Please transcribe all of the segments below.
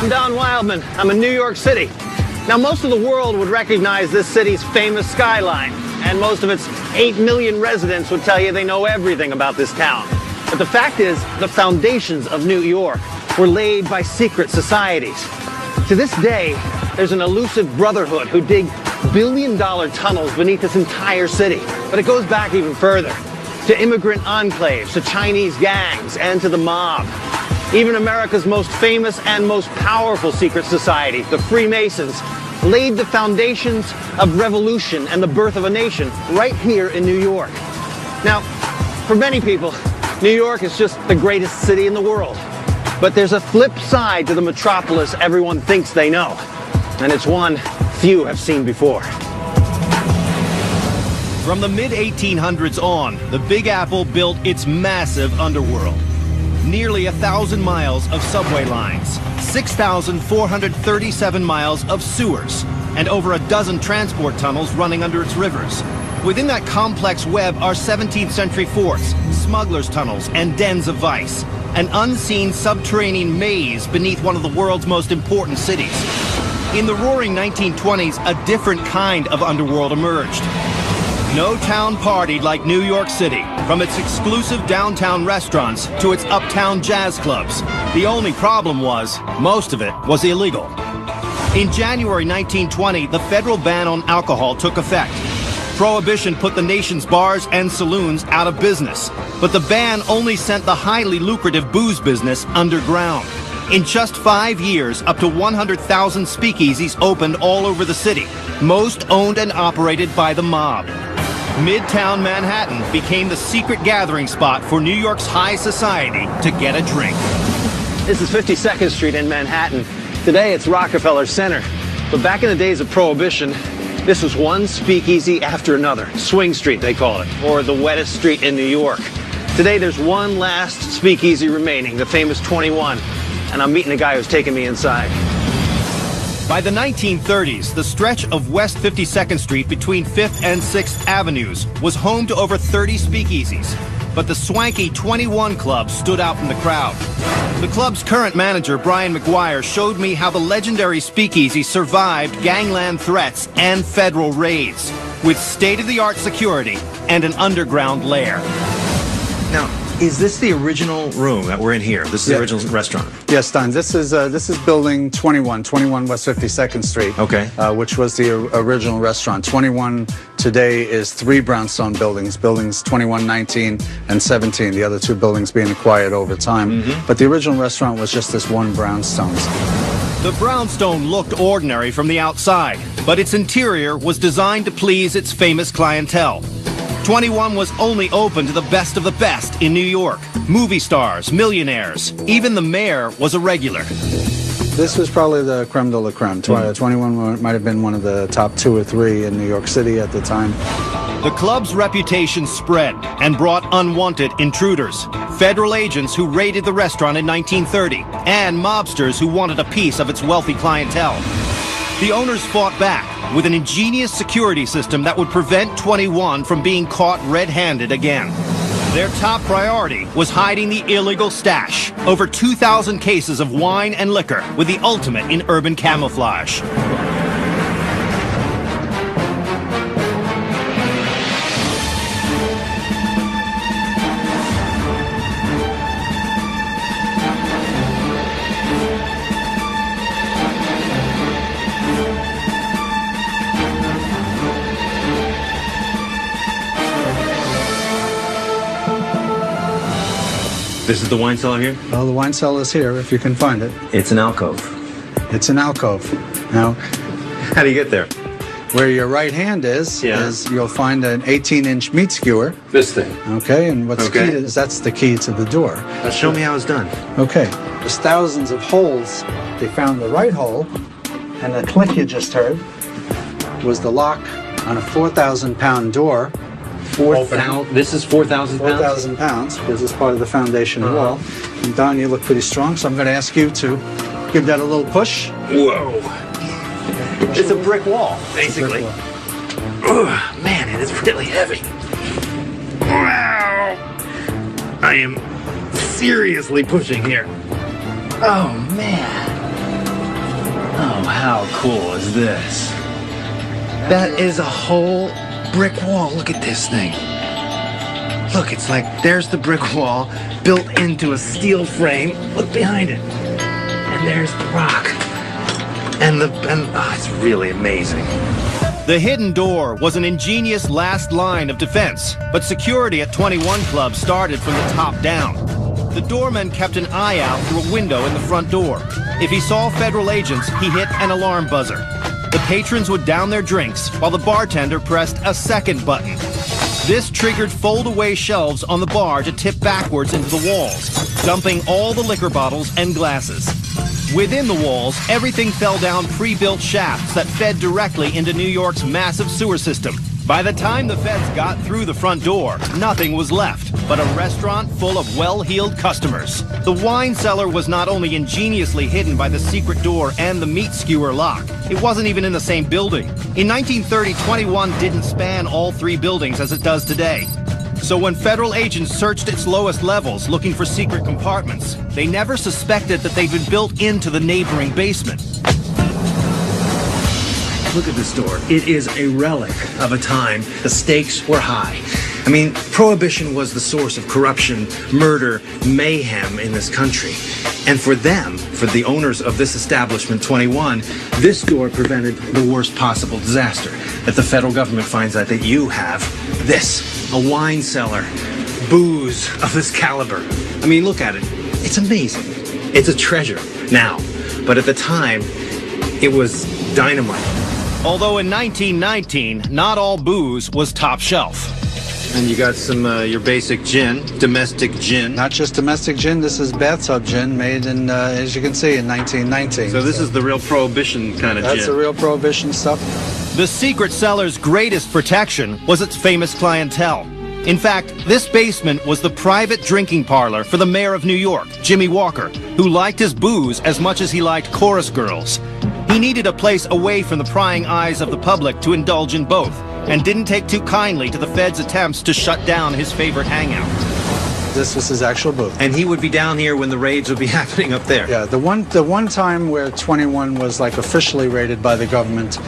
I'm Don Wildman. I'm in New York City. Now, most of the world would recognize this city's famous skyline, and most of its 8 million residents would tell you they know everything about this town. But the fact is, the foundations of New York were laid by secret societies. To this day, there's an elusive brotherhood who dig billion-dollar tunnels beneath this entire city. But it goes back even further, to immigrant enclaves, to Chinese gangs, and to the mob. Even America's most famous and most powerful secret society, the Freemasons, laid the foundations of revolution and the birth of a nation right here in New York. Now, for many people, New York is just the greatest city in the world. But there's a flip side to the metropolis everyone thinks they know, and it's one few have seen before. From the mid-1800s on, the Big Apple built its massive underworld. Nearly 1,000 miles of subway lines, 6,437 miles of sewers, and over a dozen transport tunnels running under its rivers. Within that complex web are 17th century forts, smugglers' tunnels, and dens of vice. An unseen subterranean maze beneath one of the world's most important cities. In the roaring 1920s, a different kind of underworld emerged. No town partied like New York City, from its exclusive downtown restaurants to its uptown jazz clubs. The only problem was, most of it was illegal. In January 1920, the federal ban on alcohol took effect. Prohibition put the nation's bars and saloons out of business, but the ban only sent the highly lucrative booze business underground. In just 5 years, up to 100,000 speakeasies opened all over the city, most owned and operated by the mob. Midtown Manhattan became the secret gathering spot for New York's high society to get a drink. This is 52nd Street in Manhattan. Today it's Rockefeller Center. But back in the days of Prohibition, this was one speakeasy after another. Swing Street, they call it, or the wettest street in New York. Today there's one last speakeasy remaining, the famous 21. And I'm meeting a guy who's taking me inside. By the 1930s, the stretch of West 52nd Street between 5th and 6th Avenues was home to over 30 speakeasies. But the swanky 21 Club stood out from the crowd. The club's current manager, Brian McGuire, showed me how the legendary speakeasy survived gangland threats and federal raids, with state-of-the-art security and an underground lair. Now, is this the original room that we're in here? This is the original restaurant? Yes, Don. This is building 21 West 52nd Street. Okay. Which was the original restaurant. 21 today is 3 brownstone buildings, buildings 21, 19, and 17. The other 2 buildings being acquired over time. But the original restaurant was just this one brownstone. The brownstone looked ordinary from the outside, but its interior was designed to please its famous clientele. 21 was only open to the best of the best in New York. Movie stars, millionaires, even the mayor was a regular. This was probably the creme de la creme. 21 might have been one of the top 2 or 3 in New York City at the time. The club's reputation spread and brought unwanted intruders, federal agents who raided the restaurant in 1930, and mobsters who wanted a piece of its wealthy clientele. The owners fought back with an ingenious security system that would prevent 21 from being caught red-handed again. Their top priority was hiding the illegal stash, over 2,000 cases of wine and liquor, with the ultimate in urban camouflage. This is the wine cellar here? Well, the wine cellar is here, if you can find it. It's an alcove. It's an alcove. Now, how do you get there? Where your right hand is you'll find an 18-inch meat skewer. This thing. Okay, and what's key is that's the key to the door. Show me how it's done. Okay, there's thousands of holes. They found the right hole, and the click you just heard was the lock on a 4,000-pound door. This is 4,000 pounds? 4,000 pounds, because it's part of the foundation wall. And Don, you look pretty strong, so I'm going to ask you to give that a little push. Whoa. It's a brick wall, basically. Ugh, man, it is really heavy. Wow. I am seriously pushing here. Oh, man. Oh, how cool is this? That is a whole brick wall. Look at this thing. Look, it's like there's the brick wall built into a steel frame. Look behind it. And there's the rock. And it's really amazing. The hidden door was an ingenious last line of defense, but security at 21 Club started from the top down. The doorman kept an eye out through a window in the front door. If he saw federal agents, he hit an alarm buzzer. The patrons would down their drinks while the bartender pressed a second button. This triggered fold-away shelves on the bar to tip backwards into the walls, dumping all the liquor bottles and glasses. Within the walls, everything fell down pre-built shafts that fed directly into New York's massive sewer system. By the time the feds got through the front door, nothing was left but a restaurant full of well-heeled customers. The wine cellar was not only ingeniously hidden by the secret door and the meat skewer lock, it wasn't even in the same building. In 1930, 21 didn't span all three buildings as it does today. So when federal agents searched its lowest levels looking for secret compartments, they never suspected that they'd been built into the neighboring basement. Look at this door. It is a relic of a time the stakes were high. I mean, Prohibition was the source of corruption, murder, mayhem in this country. And for them, for the owners of this establishment, 21, this door prevented the worst possible disaster. If the federal government finds out that you have this, a wine cellar, booze of this caliber. I mean, look at it. It's amazing. It's a treasure now. But at the time, it was dynamite. Although in 1919, not all booze was top shelf. And you got some, your basic gin, domestic gin. Not just domestic gin, this is bathtub gin made in, as you can see, in 1919. So this is the real Prohibition kind of gin. That's the real Prohibition stuff. The secret cellar's greatest protection was its famous clientele. In fact, this basement was the private drinking parlor for the mayor of New York, Jimmy Walker, who liked his booze as much as he liked chorus girls. He needed a place away from the prying eyes of the public to indulge in both, and didn't take too kindly to the Fed's attempts to shut down his favorite hangout. This was his actual booth. And he would be down here when the raids would be happening up there. Yeah, the one time where 21 was like officially raided by the government,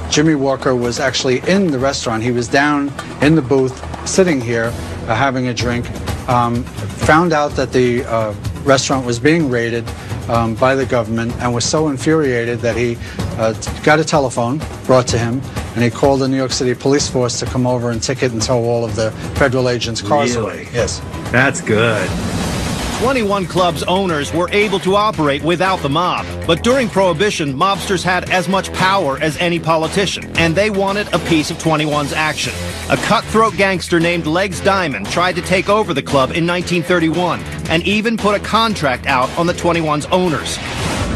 Jimmy Walker was actually in the restaurant. He was down in the booth, sitting here, having a drink, found out that the restaurant was being raided by the government, and was so infuriated that he got a telephone brought to him, and he called the New York City police force to come over and ticket and tow all of the federal agents' cars away. Yes. That's good. 21 Club's owners were able to operate without the mob, but during Prohibition, mobsters had as much power as any politician, and they wanted a piece of 21's action. A cutthroat gangster named Legs Diamond tried to take over the club in 1931, and even put a contract out on the 21's owners.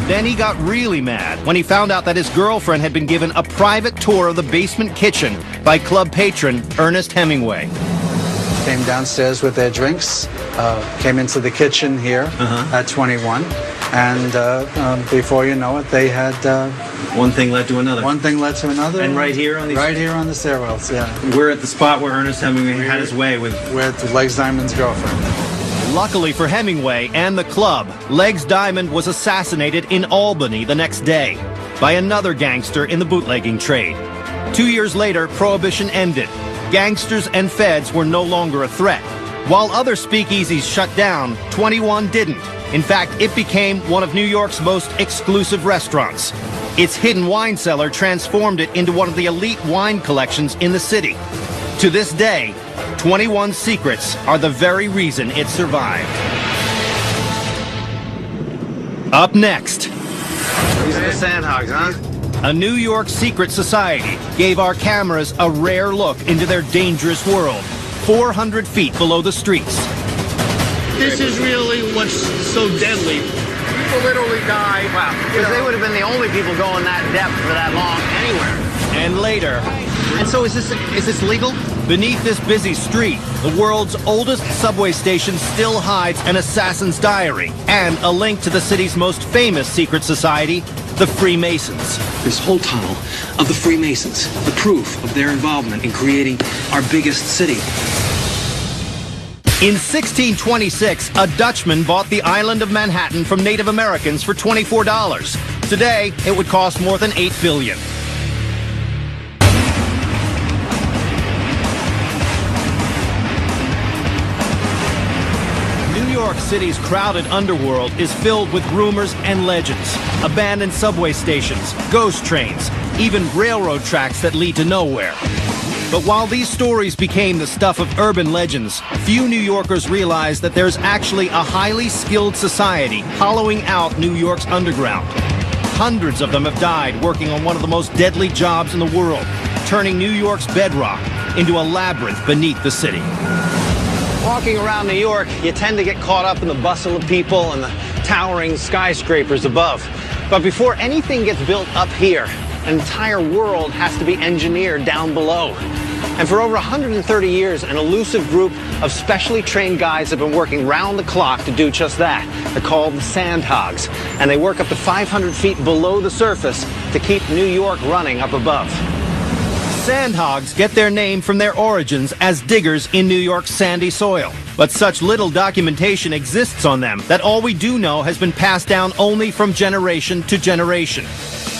Then he got really mad when he found out that his girlfriend had been given a private tour of the basement kitchen by club patron Ernest Hemingway. Came downstairs with their drinks, came into the kitchen here at 21, and before you know it, they had... one thing led to another. One thing led to another. And right here on these... Right here on the stairwells, yeah. We're at the spot where Ernest Hemingway had his way with Legs Diamond's girlfriend. Luckily for Hemingway and the club, Legs Diamond was assassinated in Albany the next day by another gangster in the bootlegging trade. 2 years later, Prohibition ended. Gangsters and feds were no longer a threat. While other speakeasies shut down, 21 didn't. In fact, it became one of New York's most exclusive restaurants. Its hidden wine cellar transformed it into one of the elite wine collections in the city. To this day, 21 secrets are the very reason it survived. Up next, These are the sandhogs, huh? a New York secret society gave our cameras a rare look into their dangerous world, 400 feet below the streets. This is really what's so deadly. People literally die. Wow, because they would have been the only people going that depth for that long anywhere. And later, And so is this legal? beneath this busy street, the world's oldest subway station still hides an assassin's diary and a link to the city's most famous secret society, the Freemasons. This whole tunnel of the Freemasons, the proof of their involvement in creating our biggest city. In 1626, a Dutchman bought the island of Manhattan from Native Americans for $24. Today, it would cost more than $8 billion. New York City's crowded underworld is filled with rumors and legends. Abandoned subway stations, ghost trains, even railroad tracks that lead to nowhere. But while these stories became the stuff of urban legends, few New Yorkers realize that there's actually a highly skilled society hollowing out New York's underground. Hundreds of them have died working on one of the most deadly jobs in the world, turning New York's bedrock into a labyrinth beneath the city. Walking around New York, you tend to get caught up in the bustle of people and the towering skyscrapers above. But before anything gets built up here, an entire world has to be engineered down below. And for over 130 years, an elusive group of specially trained guys have been working round the clock to do just that. They're called the Sandhogs, and they work up to 500 feet below the surface to keep New York running up above. Sandhogs get their name from their origins as diggers in New York's sandy soil. But such little documentation exists on them that all we do know has been passed down only from generation to generation.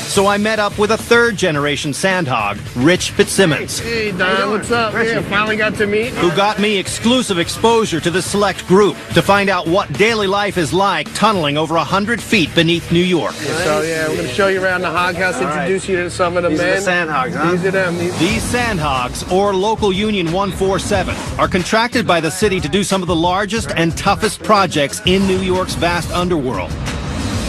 So I met up with a third-generation Sandhog, Rich Fitzsimmons, Hey, Don, what's up? Yeah, finally got to meet. who got me exclusive exposure to this select group to find out what daily life is like tunneling over 100 feet beneath New York. So, yeah, we're going to show you around the hog house, introduce you to some of the These are men. the Sandhogs, huh? These are them. These Sandhogs, or Local Union 147, are contracted by the city to do some of the largest and toughest projects in New York's vast underworld.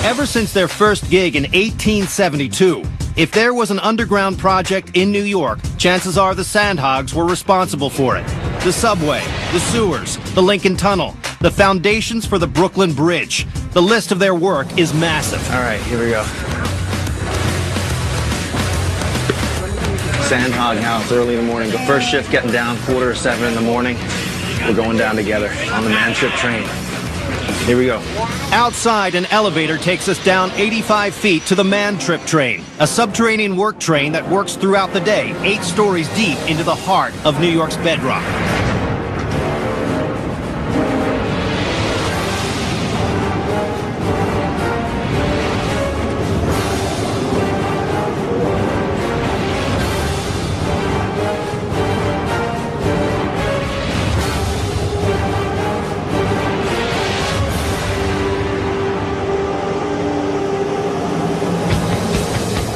Ever since their first gig in 1872, if there was an underground project in New York, chances are the Sandhogs were responsible for it. The subway, the sewers, the Lincoln Tunnel, the foundations for the Brooklyn Bridge. The list of their work is massive. All right, here we go. Sandhog house early in the morning. The first shift getting down, 6:45 in the morning. We're going down together on the man trip train. Here we go. Outside, an elevator takes us down 85 feet to the Man Trip train, a subterranean work train that works throughout the day, 8 stories deep into the heart of New York's bedrock.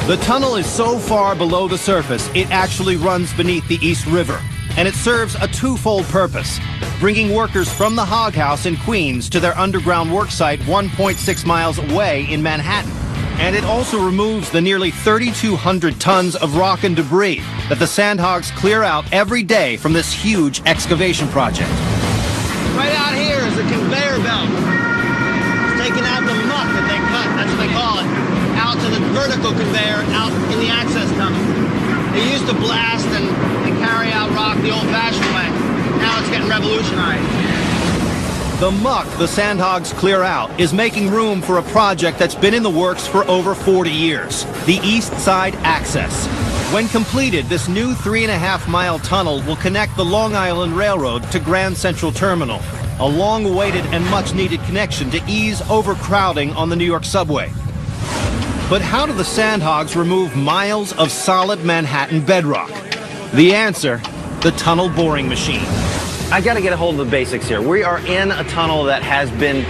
The tunnel is so far below the surface, it actually runs beneath the East River. And it serves a twofold purpose, bringing workers from the Hog House in Queens to their underground worksite 1.6 miles away in Manhattan. And it also removes the nearly 3,200 tons of rock and debris that the Sandhogs clear out every day from this huge excavation project. Right out here is a conveyor belt. It's taking out the muck that they cut, that's what they call it, out to the vertical conveyor out in the access tunnel. They used to blast and carry out rock the old-fashioned way. Now it's getting revolutionized. The muck the Sandhogs clear out is making room for a project that's been in the works for over 40 years, the East Side Access. When completed, this new 3.5-mile tunnel will connect the Long Island Railroad to Grand Central Terminal, a long-awaited and much-needed connection to ease overcrowding on the New York subway. But how do the Sandhogs remove miles of solid Manhattan bedrock? The answer, the tunnel boring machine. I got to get a hold of the basics here. We are in a tunnel that has been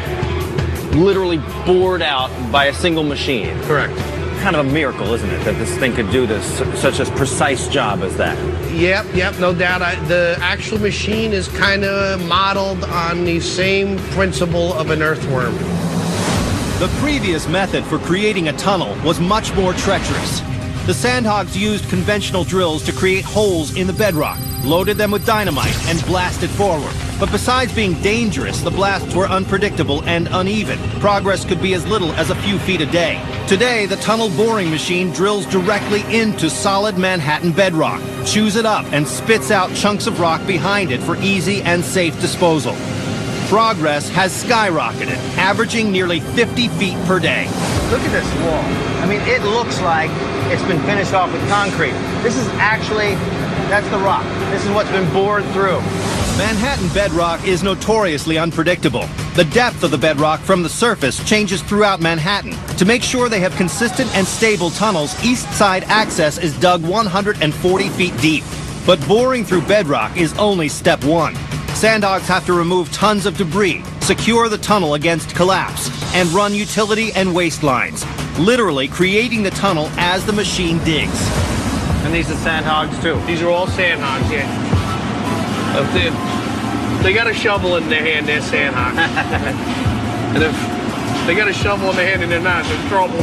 literally bored out by a single machine. Correct. Kind of a miracle, isn't it, that this thing could do this, such a precise job as that? Yep, no doubt. The actual machine is kind of modeled on the same principle of an earthworm. The previous method for creating a tunnel was much more treacherous. The Sandhogs used conventional drills to create holes in the bedrock, loaded them with dynamite, and blasted forward. But besides being dangerous, the blasts were unpredictable and uneven. Progress could be as little as a few feet a day. Today, the tunnel boring machine drills directly into solid Manhattan bedrock, chews it up, and spits out chunks of rock behind it for easy and safe disposal. Progress has skyrocketed, averaging nearly 50 feet per day. Look at this wall. I mean, it looks like it's been finished off with concrete. This is actually, that's the rock. This is what's been bored through. Manhattan bedrock is notoriously unpredictable. The depth of the bedrock from the surface changes throughout Manhattan. To make sure they have consistent and stable tunnels, East Side Access is dug 140 feet deep. But boring through bedrock is only step one. Sandhogs have to remove tons of debris, secure the tunnel against collapse, and run utility and waste lines, literally creating the tunnel as the machine digs. And these are sandhogs too. These are all sandhogs, yeah. If they got a shovel in their hand, they're sandhogs. And if they got a shovel in their hand and they're not, they're in trouble.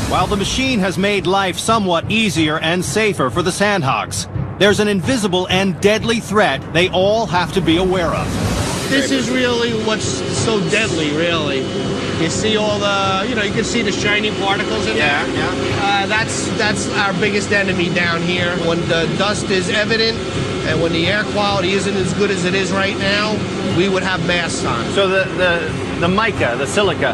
While the machine has made life somewhat easier and safer for the sandhogs, there's an invisible and deadly threat they all have to be aware of. This is really what's so deadly, really. You see all the, you can see the shiny particles in there. Yeah. That's our biggest enemy down here. When the dust is evident and when the air quality isn't as good as it is right now, we would have masks on. So the mica, the silica,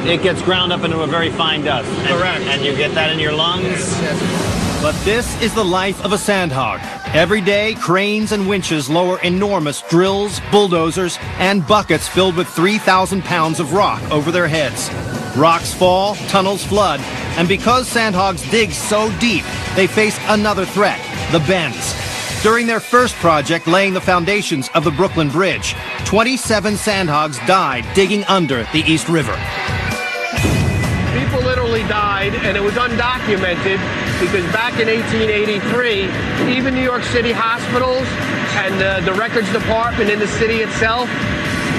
it gets ground up into a very fine dust. Correct. And you get that in your lungs? Yes. But this is the life of a sandhog. Every day, cranes and winches lower enormous drills, bulldozers, and buckets filled with 3,000 pounds of rock over their heads. Rocks fall, tunnels flood, and because sandhogs dig so deep, they face another threat, the bends. During their first project laying the foundations of the Brooklyn Bridge, 27 sandhogs died digging under the East River. People literally died, and it was undocumented because back in 1883, even New York City hospitals and the records department in the city itself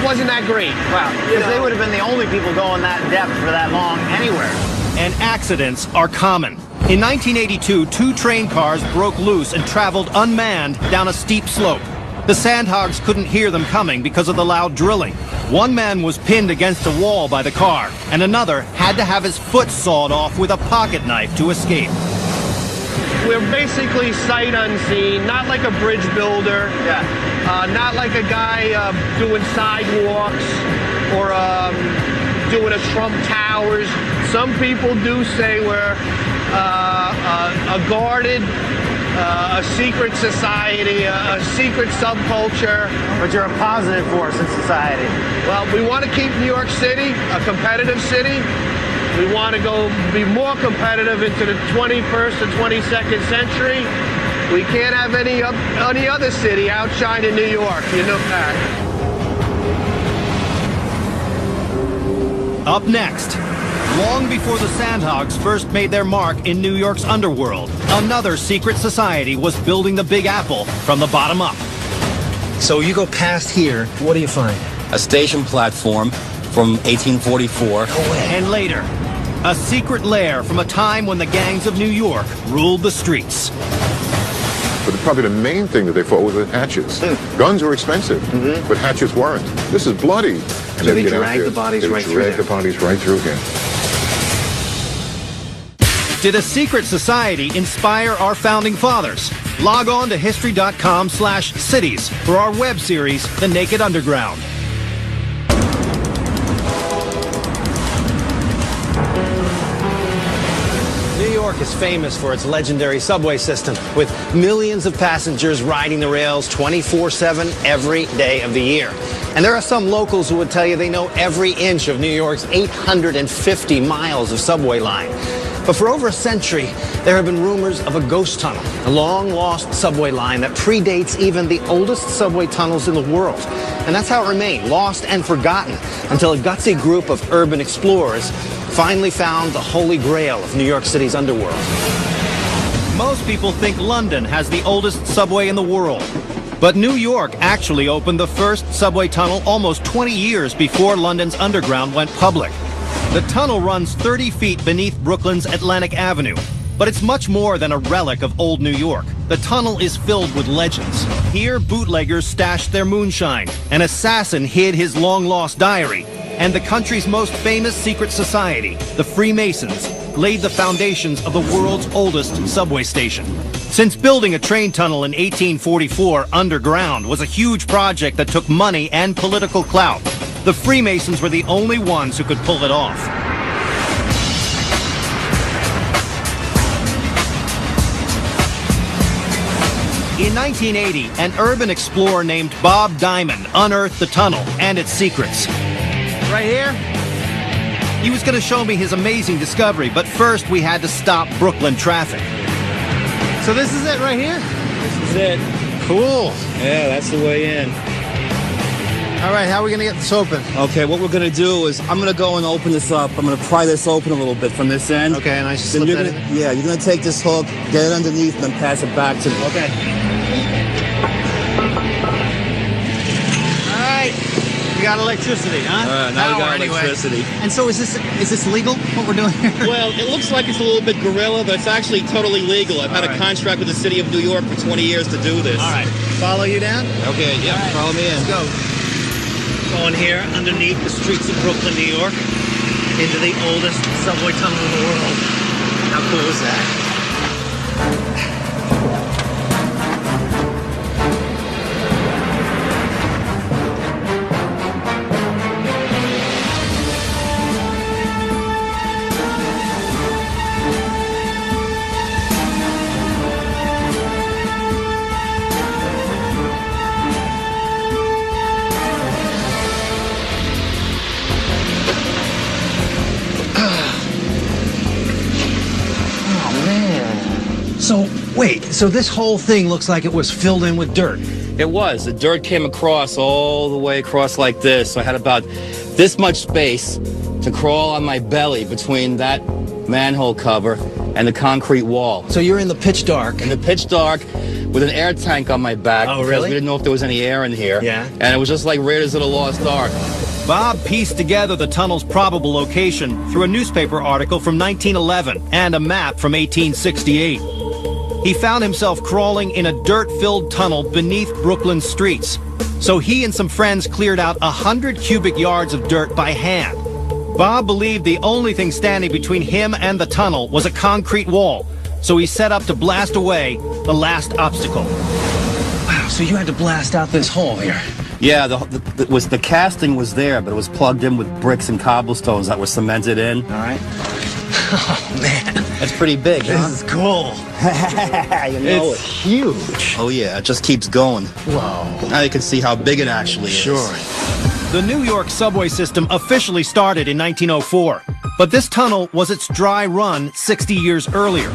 wasn't that great. Wow, because they would have been the only people going that depth for that long anywhere. And accidents are common. In 1982, 2 train cars broke loose and traveled unmanned down a steep slope. The sandhogs couldn't hear them coming because of the loud drilling. One man was pinned against a wall by the car, and another had to have his foot sawed off with a pocket knife to escape. We're basically sight unseen, not like a bridge builder, not like a guy doing sidewalks or doing a Trump Towers. Some people do say we're a guarded, a secret society, a secret subculture. But you're a positive force in society. Well, we want to keep New York City a competitive city. We want to go be more competitive into the 21st and 22nd century. We can't have any other city outshining New York, you know that. Up next, long before the Sandhogs first made their mark in New York's underworld, another secret society was building the Big Apple from the bottom up. So you go past here, what do you find? A station platform from 1844. And later, a secret lair from a time when the gangs of New York ruled the streets. But probably the main thing that they fought was the hatchets. Guns were expensive, but hatchets weren't. This is bloody. And so they dragged the bodies right through there. They dragged the bodies right through here. Did a secret society inspire our founding fathers? Log on to history.com/cities for our web series, The Naked Underground. New York is famous for its legendary subway system, with millions of passengers riding the rails 24/7 every day of the year. And there are some locals who would tell you they know every inch of New York's 850 miles of subway line. But for over a century, there have been rumors of a ghost tunnel, a long-lost subway line that predates even the oldest subway tunnels in the world. And that's how it remained, lost and forgotten, until a gutsy group of urban explorers finally found the holy grail of New York City's underworld. Most people think London has the oldest subway in the world. But New York actually opened the first subway tunnel almost 20 years before London's underground went public. The tunnel runs 30 feet beneath Brooklyn's Atlantic Avenue, but it's much more than a relic of old New York. The tunnel is filled with legends. Here, bootleggers stashed their moonshine, an assassin hid his long-lost diary, and the country's most famous secret society, the Freemasons, laid the foundations of the world's oldest subway station. Since building a train tunnel in 1844 underground was a huge project that took money and political clout, the Freemasons were the only ones who could pull it off. In 1980, an urban explorer named Bob Diamond unearthed the tunnel and its secrets. Right here? He was going to show me his amazing discovery, but first we had to stop Brooklyn traffic. So this is it right here? This is it. Cool. Yeah, that's the way in. All right, how are we going to get this open? Okay, what we're going to do is I'm going to go and open this up. I'm going to pry this open a little bit from this end. Okay, and I just Then slip you're that gonna, in there? yeah, you're going to take this hook, get it underneath, and then pass it back to me. Okay. All right. We got electricity, huh? Now we Power, got anyway. electricity. And so is this legal, what we're doing here? Well, it looks like it's a little bit guerrilla, but it's actually totally legal. I've had a contract with the city of New York for 20 years to do this. All right. Follow you down? Okay, yeah, follow me in. Let's go. Going here underneath the streets of Brooklyn, New York, into the oldest subway tunnel in the world. How cool is that? So, wait, so this whole thing looks like it was filled in with dirt. It was. The dirt came across all the way across like this. So I had about this much space to crawl on my belly between that manhole cover and the concrete wall. So you're in the pitch dark. In the pitch dark with an air tank on my back. Oh, because really? we didn't know if there was any air in here. Yeah. And it was just like Raiders of the Lost Ark. Bob pieced together the tunnel's probable location through a newspaper article from 1911 and a map from 1868. He found himself crawling in a dirt-filled tunnel beneath Brooklyn's streets. So he and some friends cleared out 100 cubic yards of dirt by hand. Bob believed the only thing standing between him and the tunnel was a concrete wall. So he set up to blast away the last obstacle. Wow, so you had to blast out this hole here. Yeah, the casting was there, but it was plugged in with bricks and cobblestones that were cemented in. All right. Oh, man. That's pretty big, huh? This is cool. You know It's huge. Oh yeah, it just keeps going. Whoa. Now you can see how big it actually is. Sure. The New York subway system officially started in 1904, but this tunnel was its dry run 60 years earlier.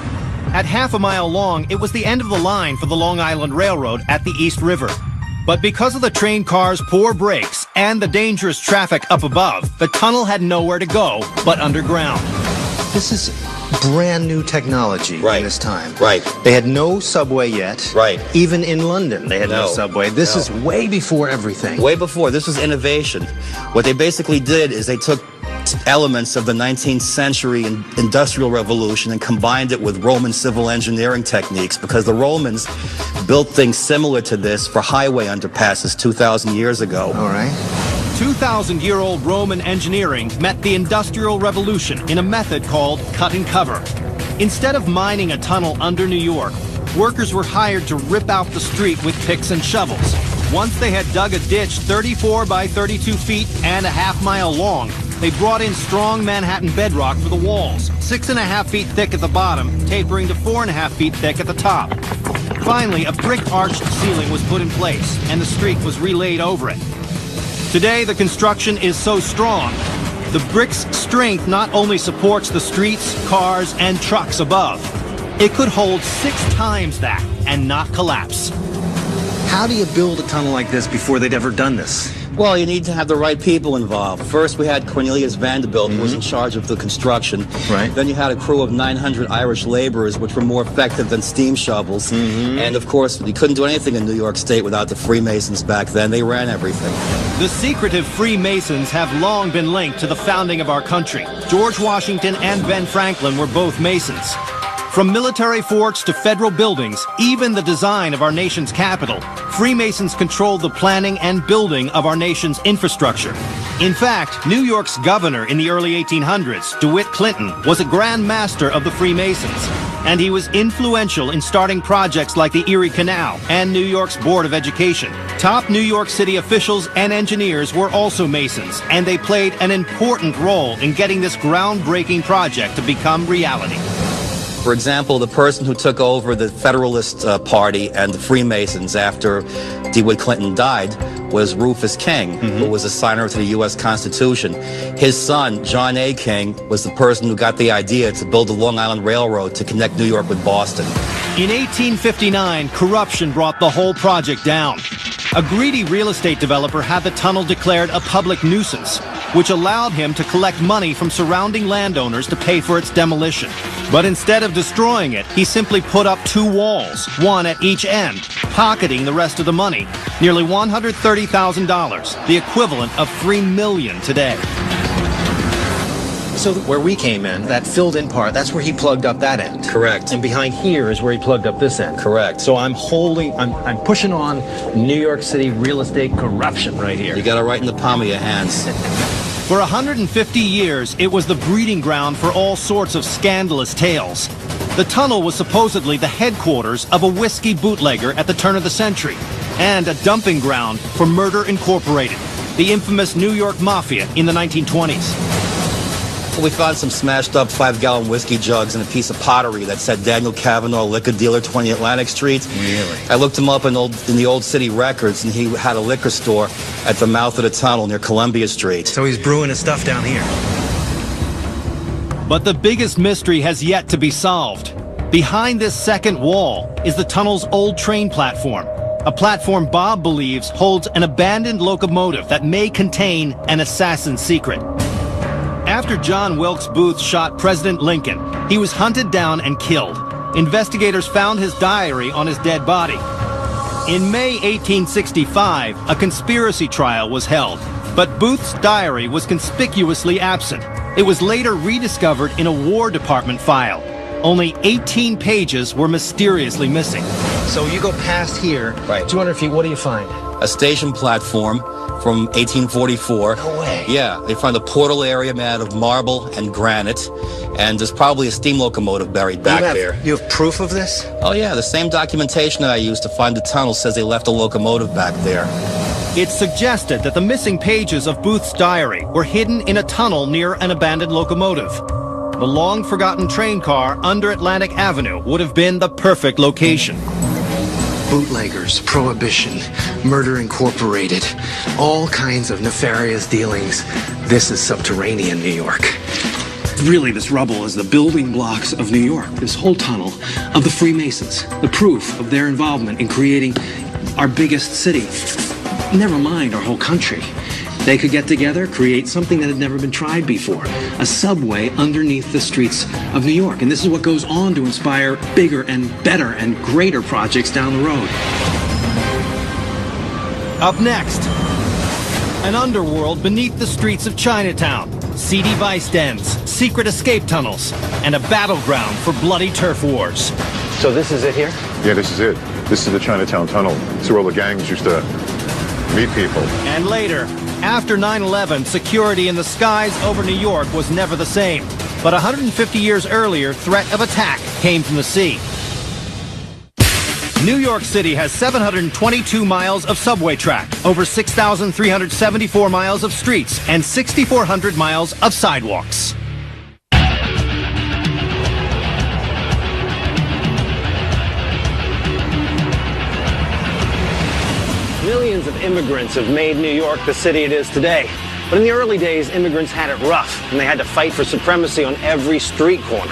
At half a mile long, it was the end of the line for the Long Island Railroad at the East River. But because of the train cars' poor brakes and the dangerous traffic up above, the tunnel had nowhere to go but underground. This is brand new technology Right. in this time. Right. They had no subway yet. Right. Even in London, they had no No. subway. This No. is way before everything. Way before, this was innovation. What they basically did is they took elements of the 19th century industrial revolution and combined it with Roman civil engineering techniques, because the Romans built things similar to this for highway underpasses 2,000 years ago. All right. 2,000-year-old Roman engineering met the Industrial Revolution in a method called cut and cover. Instead of mining a tunnel under New York, workers were hired to rip out the street with picks and shovels. Once they had dug a ditch 34 by 32 feet and a half-mile long, they brought in strong Manhattan bedrock for the walls, 6.5 feet thick at the bottom, tapering to 4.5 feet thick at the top. Finally, a brick-arched ceiling was put in place, and the street was relaid over it. Today, the construction is so strong, the brick's strength not only supports the streets, cars, and trucks above, it could hold 6 times that and not collapse. How do you build a tunnel like this before they'd ever done this? Well, you need to have the right people involved. First, we had Cornelius Vanderbilt, who was in charge of the construction. Right. Then you had a crew of 900 Irish laborers, which were more effective than steam shovels. And of course, you couldn't do anything in New York State without the Freemasons back then. They ran everything. The secretive Freemasons have long been linked to the founding of our country. George Washington and Ben Franklin were both Masons. From military forts to federal buildings, even the design of our nation's capital, Freemasons controlled the planning and building of our nation's infrastructure. In fact, New York's governor in the early 1800s, DeWitt Clinton, was a Grand Master of the Freemasons, and he was influential in starting projects like the Erie Canal and New York's Board of Education. Top New York City officials and engineers were also Masons, and they played an important role in getting this groundbreaking project to become reality. For example, the person who took over the Federalist Party and the Freemasons after DeWitt Clinton died was Rufus King, who was a signer to the U.S. Constitution. His son, John A. King, was the person who got the idea to build the Long Island Railroad to connect New York with Boston. In 1859, corruption brought the whole project down. A greedy real estate developer had the tunnel declared a public nuisance, which allowed him to collect money from surrounding landowners to pay for its demolition. But instead of destroying it, he simply put up 2 walls, one at each end, pocketing the rest of the money, nearly $130,000, the equivalent of $3 million today. So where we came in, that filled-in part, that's where he plugged up that end. Correct. And behind here is where he plugged up this end. Correct. So I'm pushing on New York City real estate corruption right here. You got it right in the palm of your hands. For 150 years, it was the breeding ground for all sorts of scandalous tales. The tunnel was supposedly the headquarters of a whiskey bootlegger at the turn of the century, and a dumping ground for Murder Incorporated, the infamous New York Mafia in the 1920s. We found some smashed up 5-gallon whiskey jugs and a piece of pottery that said Daniel Cavanaugh, liquor dealer, 20 Atlantic Street. Really? I looked him up in the old city records, and he had a liquor store at the mouth of the tunnel near Columbia Street. So he's brewing his stuff down here. But the biggest mystery has yet to be solved. Behind this second wall is the tunnel's old train platform, a platform Bob believes holds an abandoned locomotive that may contain an assassin's secret. After John Wilkes Booth shot President Lincoln, he was hunted down and killed. Investigators found his diary on his dead body. In May 1865, a conspiracy trial was held, but Booth's diary was conspicuously absent. It was later rediscovered in a War Department file. Only 18 pages were mysteriously missing. So you go past here, Right. 200 feet, what do you find? A station platform from 1844. No way. Yeah, they find a portal area made out of marble and granite, and there's probably a steam locomotive buried back there. You have proof of this? Oh yeah, the same documentation that I used to find the tunnel says they left a locomotive back there. It's suggested that the missing pages of Booth's diary were hidden in a tunnel near an abandoned locomotive. The long-forgotten train car under Atlantic Avenue would have been the perfect location. Bootleggers, prohibition, Murder Incorporated, all kinds of nefarious dealings. This is subterranean New York. Really, this rubble is the building blocks of New York, this whole tunnel of the Freemasons, the proof of their involvement in creating our biggest city. Never mind our whole country. They could get together, create something that had never been tried before, a subway underneath the streets of New York. And this is what goes on to inspire bigger and better and greater projects down the road. Up next, an underworld beneath the streets of Chinatown, seedy vice dens, secret escape tunnels, and a battleground for bloody turf wars. So this is it here? Yeah, this is it. This is the Chinatown Tunnel. It's where all the gangs used to meet people. And later, after 9/11, security in the skies over New York was never the same. But 150 years earlier, threat of attack came from the sea. New York City has 722 miles of subway track, over 6,374 miles of streets, and 6,400 miles of sidewalks. Millions of immigrants have made New York the city it is today. But in the early days, immigrants had it rough, and they had to fight for supremacy on every street corner.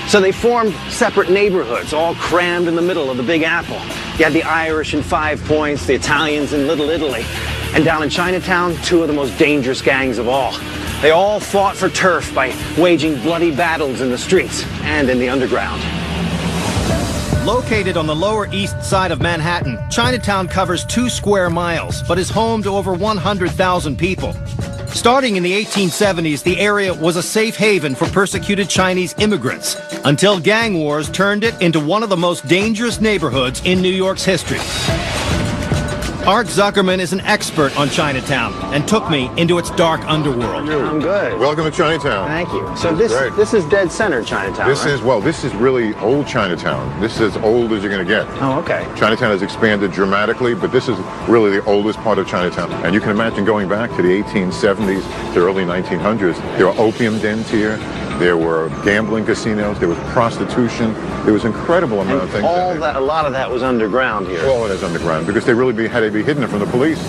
So they formed separate neighborhoods, all crammed in the middle of the Big Apple. You had the Irish in 5 Points, the Italians in Little Italy. And down in Chinatown, 2 of the most dangerous gangs of all. They all fought for turf by waging bloody battles in the streets and in the underground. Located on the Lower East Side of Manhattan, Chinatown covers 2 square miles, but is home to over 100,000 people. Starting in the 1870s, the area was a safe haven for persecuted Chinese immigrants, until gang wars turned it into one of the most dangerous neighborhoods in New York's history. Art Zuckerman is an expert on Chinatown and took me into its dark underworld. I'm good. Welcome to Chinatown. Thank you. So Great. this is dead center Chinatown, This right? this is really old Chinatown. This is as old as you're going to get. Oh, okay. Chinatown has expanded dramatically, but this is really the oldest part of Chinatown. And you can imagine going back to the 1870s to early 1900s. There were opium dens here. There were gambling casinos. There was prostitution. There was an incredible amount of things. A lot of that was underground here. All of it is underground because they really had to be hidden from the police.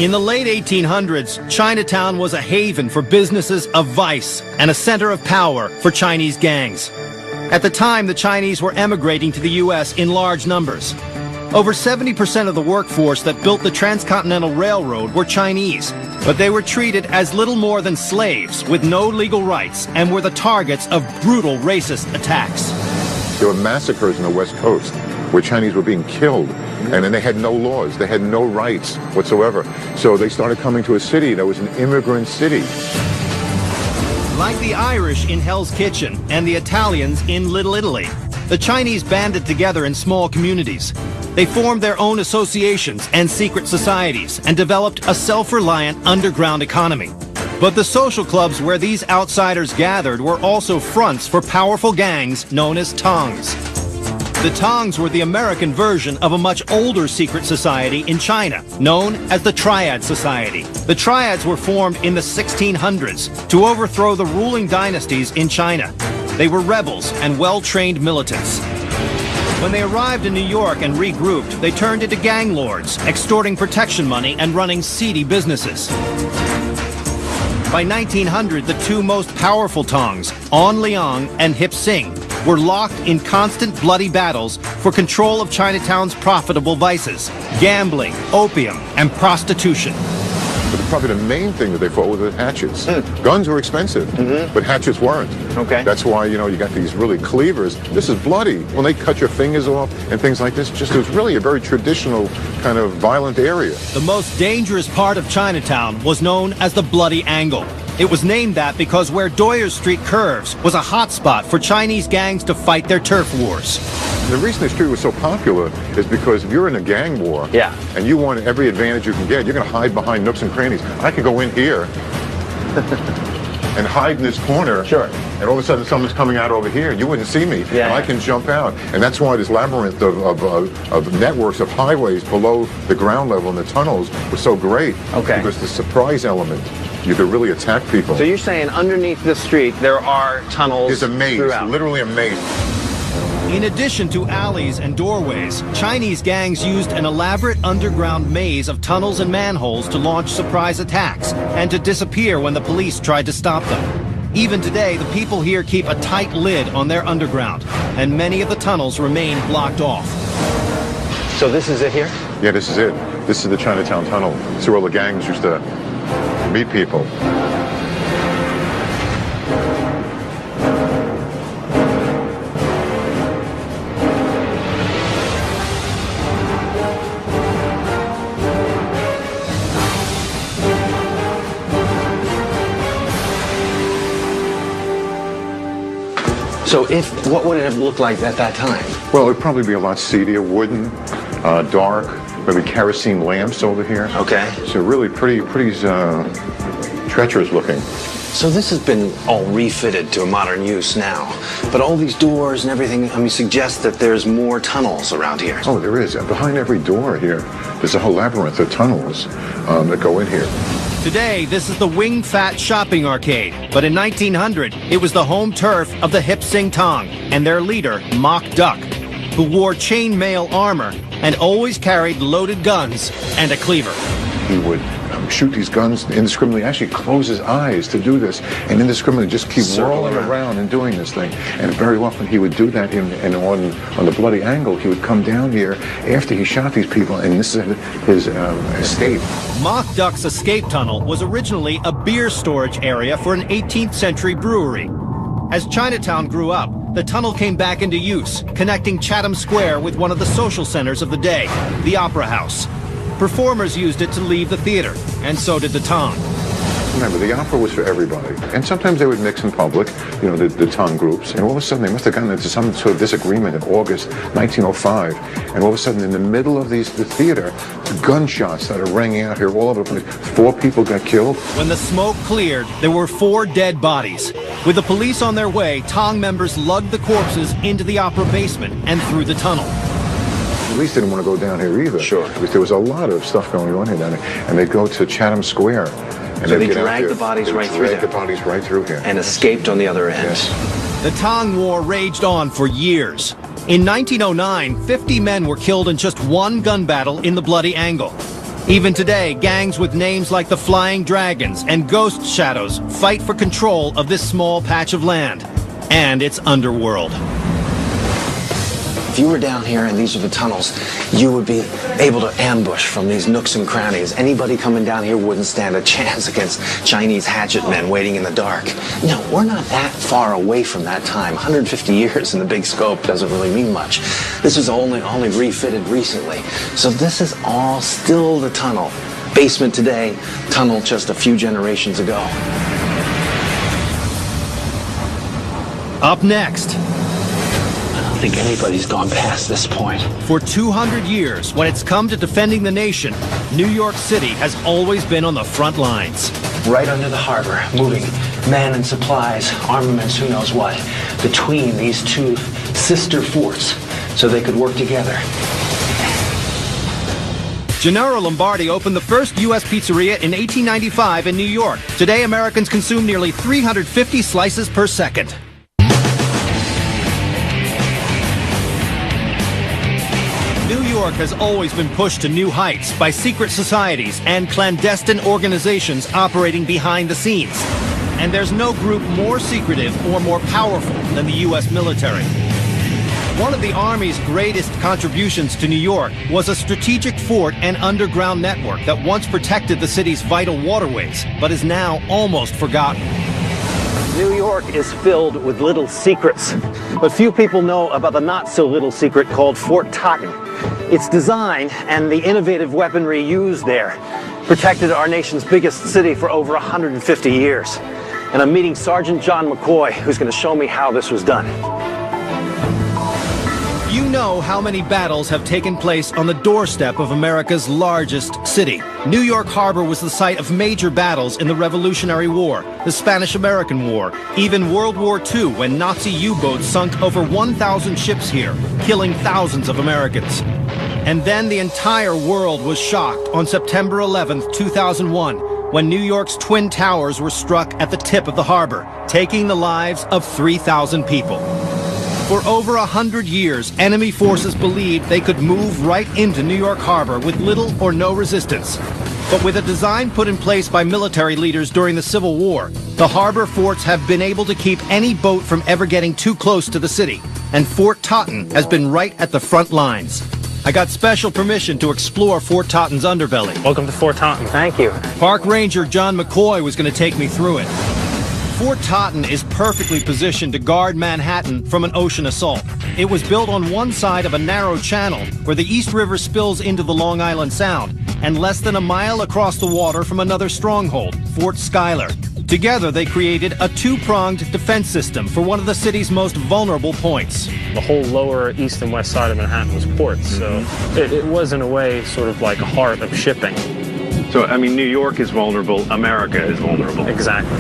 In the late 1800s, Chinatown was a haven for businesses of vice and a center of power for Chinese gangs. At the time, the Chinese were emigrating to the U.S. in large numbers. Over 70% of the workforce that built the Transcontinental Railroad were Chinese, but they were treated as little more than slaves with no legal rights and were the targets of brutal racist attacks. There were massacres on the West Coast where Chinese were being killed, and then they had no laws. They had no rights whatsoever. So they started coming to a city that was an immigrant city. Like the Irish in Hell's Kitchen and the Italians in Little Italy, the Chinese banded together in small communities. They formed their own associations and secret societies and developed a self-reliant underground economy. But the social clubs where these outsiders gathered were also fronts for powerful gangs known as Tongs. The Tongs were the American version of a much older secret society in China, known as the Triad Society. The Triads were formed in the 1600s to overthrow the ruling dynasties in China. They were rebels and well-trained militants. When they arrived in New York and regrouped, they turned into gang lords, extorting protection money and running seedy businesses. By 1900, the two most powerful Tongs, An Liang and Hip Sing, were locked in constant bloody battles for control of Chinatown's profitable vices, gambling, opium, and prostitution. But probably the main thing that they fought was the hatchets. Guns were expensive, but hatchets weren't. Okay. That's why, you got these really cleavers. This is bloody. When they cut your fingers off and things like this, it was really a very traditional kind of violent area. The most dangerous part of Chinatown was known as the Bloody Angle. It was named that because where Doyer Street curves was a hotspot for Chinese gangs to fight their turf wars. The reason the street was so popular is because if you're in a gang war and you want every advantage you can get, you're going to hide behind nooks and crannies. I could go in here and hide in this corner. Sure. And all of a sudden someone's coming out over here. You wouldn't see me. Yeah. And I can jump out. And that's why this labyrinth of networks of highways below the ground level and the tunnels was so great. Okay. Because the surprise element, you could really attack people. So you're saying underneath this street there are tunnels It's a maze, throughout. literally a maze. In addition to alleys and doorways, Chinese gangs used an elaborate underground maze of tunnels and manholes to launch surprise attacks and to disappear when the police tried to stop them. Even today, the people here keep a tight lid on their underground, and many of the tunnels remain blocked off. So this is it here? Yeah, this is it. This is the Chinatown Tunnel. This is where all the gangs used to meet people. So what would it have looked like at that time? Well, it'd probably be a lot seedier, wooden, dark, maybe kerosene lamps over here. Okay. So really pretty treacherous looking. So this has been all refitted to a modern use now, but all these doors and everything, suggest that there's more tunnels around here. Oh, there is. Behind every door here, there's a whole labyrinth of tunnels that go in here. Today, this is the Wing Fat Shopping Arcade, but in 1900, it was the home turf of the Hip Sing Tong and their leader, Mock Duck, who wore chainmail armor and always carried loaded guns and a cleaver. He would shoot these guns indiscriminately, actually close his eyes to do this, and indiscriminately just keep rolling around and doing this thing. And very often he would do that, and on the Bloody Angle, he would come down here after he shot these people, and this is his escape. Mock Duck's escape tunnel was originally a beer storage area for an 18th century brewery. As Chinatown grew up, the tunnel came back into use, connecting Chatham Square with one of the social centers of the day, the Opera House. Performers used it to leave the theater, and so did the Tong. Remember, the opera was for everybody. And sometimes they would mix in public, the Tong groups. And all of a sudden, they must have gotten into some sort of disagreement in August 1905. And all of a sudden, in the middle of the theater, gunshots started ringing out here all over the place. 4 people got killed. When the smoke cleared, there were 4 dead bodies. With the police on their way, Tong members lugged the corpses into the opera basement and through the tunnel. The police didn't want to go down here either. Sure. Because there was a lot of stuff going on here down there. And they'd go to Chatham Square. And So they'd they get out dragged there, the bodies they would right through drag there. the bodies right through here. And escaped on the other end. Yes. The Tang War raged on for years. In 1909, 50 men were killed in just one gun battle in the Bloody Angle. Even today, gangs with names like the Flying Dragons and Ghost Shadows fight for control of this small patch of land and its underworld. If you were down here and these are the tunnels, you would be able to ambush from these nooks and crannies. Anybody coming down here wouldn't stand a chance against Chinese hatchet men waiting in the dark. No, we're not that far away from that time. 150 years in the big scope doesn't really mean much. This was only refitted recently. So this is all still the tunnel. Basement today, tunnel just a few generations ago. Up next. I don't think anybody's gone past this point. For 200 years, when it's come to defending the nation, New York City has always been on the front lines. Right under the harbor, moving men and supplies, armaments, who knows what, between these two sister forts so they could work together. Gennaro Lombardi opened the first U.S. pizzeria in 1895 in New York. Today, Americans consume nearly 350 slices per second. New York has always been pushed to new heights by secret societies and clandestine organizations operating behind the scenes. And there's no group more secretive or more powerful than the U.S. military. One of the Army's greatest contributions to New York was a strategic fort and underground network that once protected the city's vital waterways, but is now almost forgotten. New York is filled with little secrets, but few people know about the not-so-little secret called Fort Totten. Its design and the innovative weaponry used there protected our nation's biggest city for over 150 years. And I'm meeting Sergeant John McCoy, who's going to show me how this was done. You know how many battles have taken place on the doorstep of America's largest city. New York Harbor was the site of major battles in the Revolutionary War, the Spanish-American War, even World War II, when Nazi U-boats sunk over 1,000 ships here, killing thousands of Americans. And then the entire world was shocked on September 11th, 2001, when New York's Twin Towers were struck at the tip of the harbor, taking the lives of 3,000 people. For over 100 years, enemy forces believed they could move right into New York Harbor with little or no resistance. But with a design put in place by military leaders during the Civil War, the harbor forts have been able to keep any boat from ever getting too close to the city. And Fort Totten has been right at the front lines. I got special permission to explore Fort Totten's underbelly. Welcome to Fort Totten. Thank you. Park Ranger John McCoy was going to take me through it. Fort Totten is perfectly positioned to guard Manhattan from an ocean assault. It was built on one side of a narrow channel where the East River spills into the Long Island Sound, and less than a mile across the water from another stronghold, Fort Schuyler. Together, they created a two-pronged defense system for one of the city's most vulnerable points. The whole lower east and west side of Manhattan was ports, so it was in a way sort of like a heart of shipping. So, I mean, New York is vulnerable, America is vulnerable. Exactly.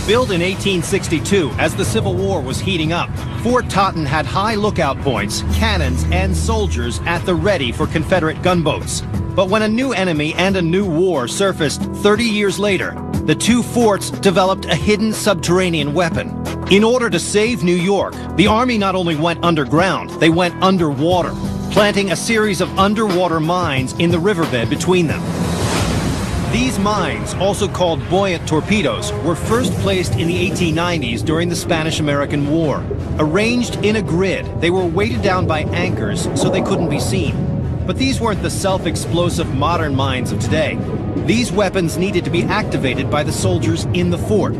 Built in 1862, as the Civil War was heating up, Fort Totten had high lookout points, cannons, and soldiers at the ready for Confederate gunboats. But when a new enemy and a new war surfaced 30 years later, the two forts developed a hidden subterranean weapon. In order to save New York, the Army not only went underground, they went underwater, planting a series of underwater mines in the riverbed between them. These mines, also called buoyant torpedoes, were first placed in the 1890s during the Spanish-American War. Arranged in a grid, they were weighted down by anchors so they couldn't be seen. But these weren't the self-explosive modern mines of today. These weapons needed to be activated by the soldiers in the fort.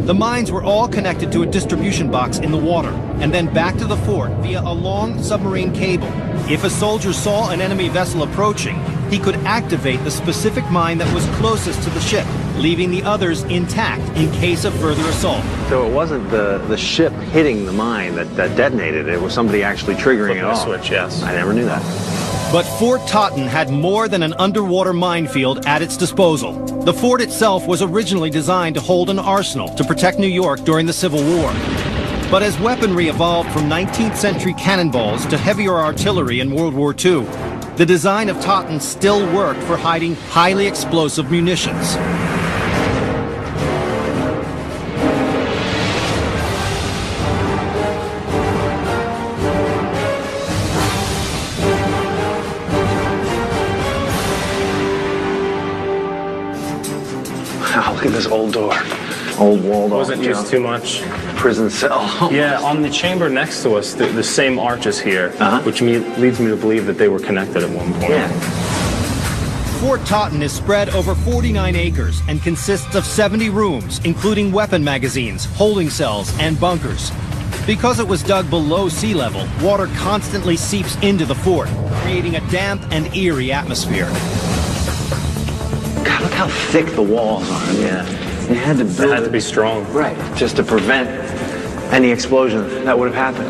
The mines were all connected to a distribution box in the water, and then back to the fort via a long submarine cable. If a soldier saw an enemy vessel approaching, he could activate the specific mine that was closest to the ship, leaving the others intact in case of further assault. So it wasn't the ship hitting the mine that detonated it, was somebody actually triggering it off. Switch, yes. I never knew that. But Fort Totten had more than an underwater minefield at its disposal. The fort itself was originally designed to hold an arsenal to protect New York during the Civil War. But as weaponry evolved from 19th century cannonballs to heavier artillery in World War II, the design of Totten still worked for hiding highly explosive munitions. Wow, look at this old door. Old walled off. Wasn't used too much. Prison cell. Yeah, on the chamber next to us, the same arch is here, which leads me to believe that they were connected at one point. Yeah. Fort Totten is spread over 49 acres and consists of 70 rooms, including weapon magazines, holding cells, and bunkers. Because it was dug below sea level, water constantly seeps into the fort, creating a damp and eerie atmosphere. God, look how thick the walls are. Yeah. They had to build It had to be strong. Right, just to prevent any explosion that would have happened.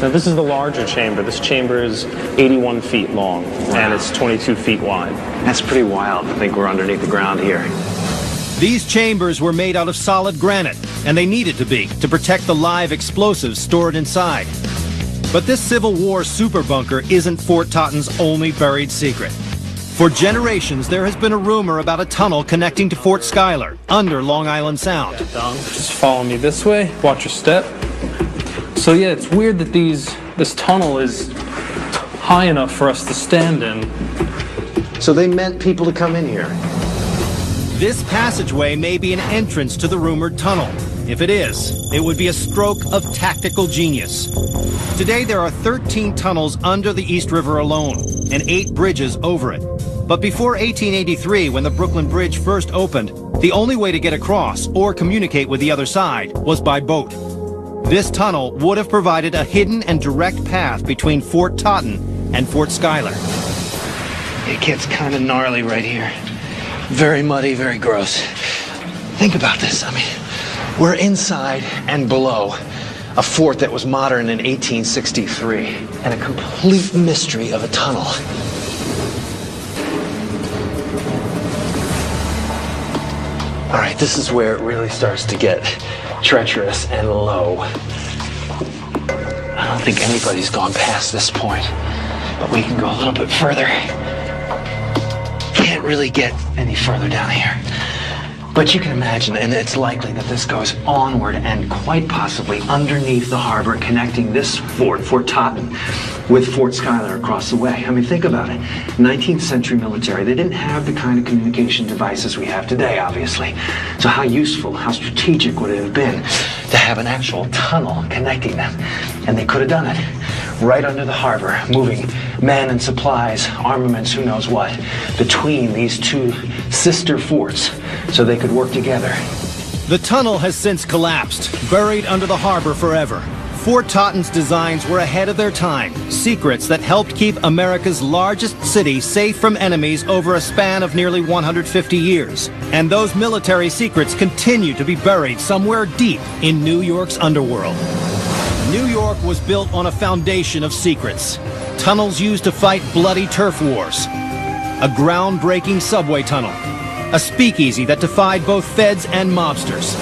Now, this is the larger chamber. This chamber is 81 feet long, and it's 22 feet wide. That's pretty wild to think we're underneath the ground here. These chambers were made out of solid granite, and they needed to be, to protect the live explosives stored inside. But this Civil War super bunker isn't Fort Totten's only buried secret. For generations, there has been a rumor about a tunnel connecting to Fort Schuyler, under Long Island Sound. Just follow me this way, watch your step. So yeah, it's weird that this tunnel is high enough for us to stand in. So they meant people to come in here. This passageway may be an entrance to the rumored tunnel. If it is, it would be a stroke of tactical genius. Today there are 13 tunnels under the East River alone, and 8 bridges over it. But before 1883, when the Brooklyn Bridge first opened, the only way to get across or communicate with the other side was by boat. This tunnel would have provided a hidden and direct path between Fort Totten and Fort Schuyler. It gets kind of gnarly right here. Very muddy, very gross. Think about this. I mean, we're inside and below a fort that was modern in 1863 and a complete mystery of a tunnel. All right, this is where it really starts to get treacherous and low. I don't think anybody's gone past this point, but we can go a little bit further. Can't really get any further down here. But you can imagine, and it's likely that this goes onward and quite possibly underneath the harbor, connecting this fort, Fort Totten, with Fort Schuyler across the way. I mean, think about it. 19th century military, they didn't have the kind of communication devices we have today, obviously. So how useful, how strategic would it have been to have an actual tunnel connecting them? And they could have done it right under the harbor, moving men and supplies, armaments, who knows what, between these two sister forts so they could work together. The tunnel has since collapsed, buried under the harbor forever. Fort Totten's designs were ahead of their time, secrets that helped keep America's largest city safe from enemies over a span of nearly 150 years. And those military secrets continue to be buried somewhere deep in New York's underworld. New York was built on a foundation of secrets. Tunnels used to fight bloody turf wars. A groundbreaking subway tunnel. A speakeasy that defied both feds and mobsters.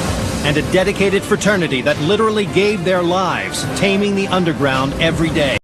And a dedicated fraternity that literally gave their lives taming the underground every day.